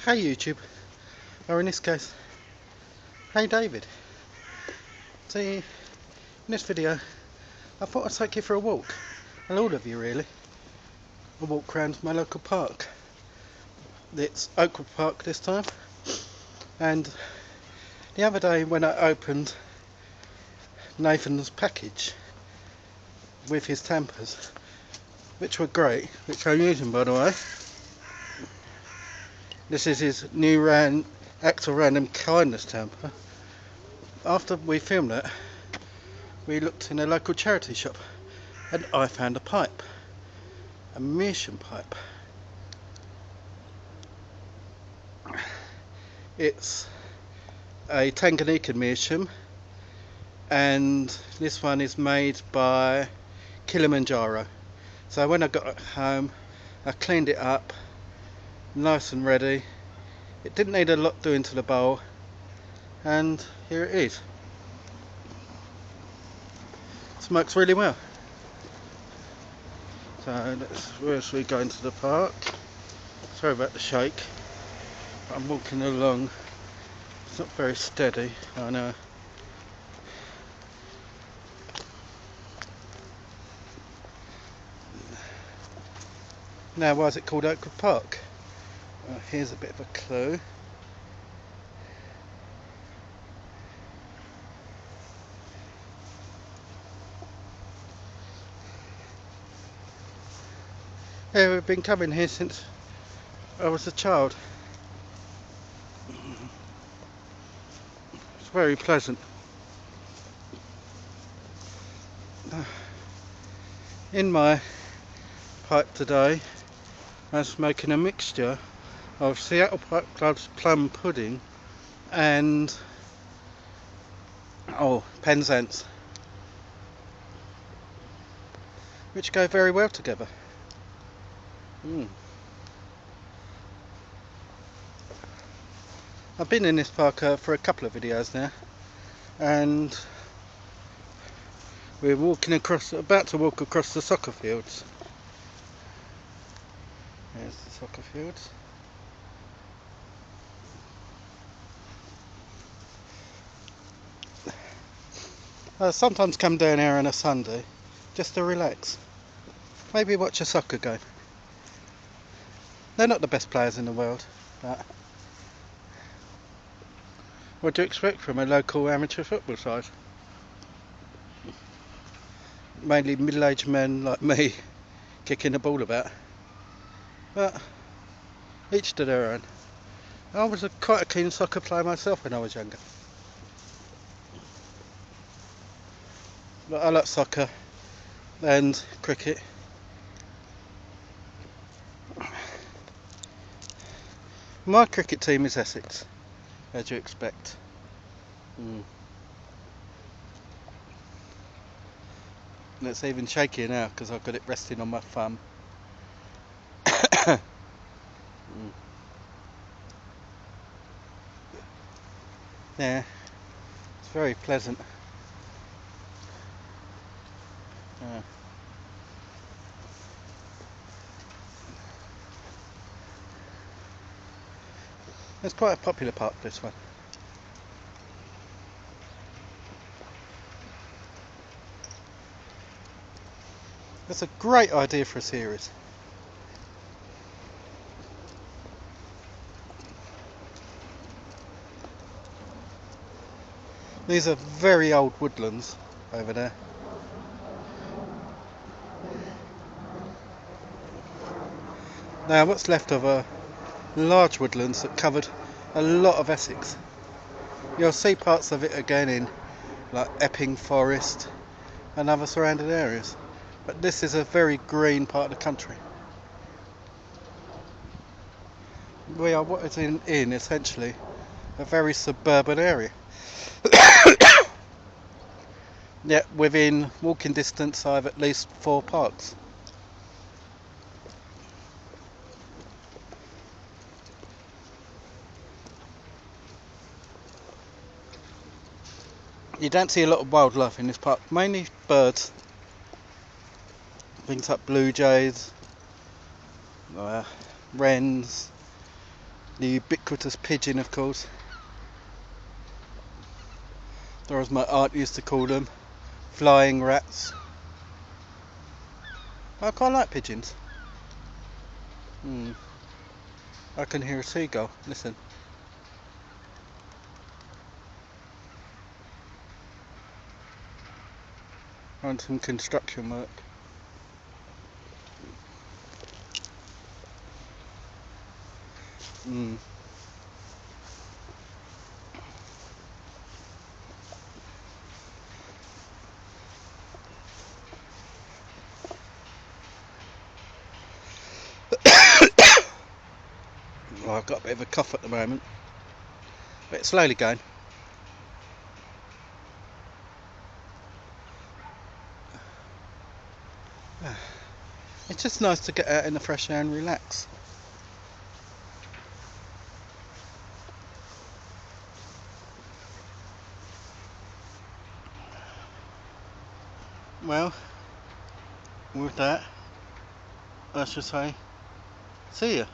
Hey YouTube, or in this case, hey David. See, in this video I thought I'd take you for a walk, and all of you really, a walk around my local park. It's Oakwood Park this time, and the other day when I opened Nathan's package with his tampers, which were great, which I'm using by the way. This is his new Act of Random Kindness tamper. After we filmed it, we looked in a local charity shop and I found a pipe, a meerschaum pipe. It's a Tanganyika meerschaum, and this one is made by Kilimanjaro. So when I got home, I cleaned it up, nice and ready. It didn't need a lot doing to the bowl, and here it is. Smokes really well. So as we go into the park, sorry about the shake, but I'm walking along. It's not very steady, I know. Now, why is it called Oakwood Park? Well, here's a bit of a clue. Yeah, we've been coming here since I was a child. It's very pleasant. In my pipe today, I was making a mixture of Seattle Park Club's plum pudding and Penzance, which go very well together. I've been in this park for a couple of videos now, and we're about to walk across the soccer fields. There's the soccer fields. I sometimes come down here on a Sunday just to relax. Maybe watch a soccer game. They're not the best players in the world, but what do you expect from a local amateur football side? Mainly middle-aged men like me kicking the ball about. But each to their own. I was quite a keen soccer player myself when I was younger. But I like soccer and cricket. My cricket team is Essex, as you expect. And it's even shakier now because I've got it resting on my thumb. Yeah, it's very pleasant. It's quite a popular park, this one. That's a great idea for a series. These are very old woodlands over there. Now what's left of are large woodlands that covered a lot of Essex. You'll see parts of it again in like Epping Forest and other surrounding areas. But this is a very green part of the country. We are what is in essentially a very suburban area. Yet within walking distance I have at least 4 parks. You don't see a lot of wildlife in this park, mainly birds. Things like blue jays, wrens, The ubiquitous pigeon, of course, or as my aunt used to call them, flying rats. I quite like pigeons. I can hear a seagull. Listen. On some construction work. Well, I've got a bit of a cough at the moment, but it's slowly going. It's just nice to get out in the fresh air and relax. Well, with that, I should say, see ya.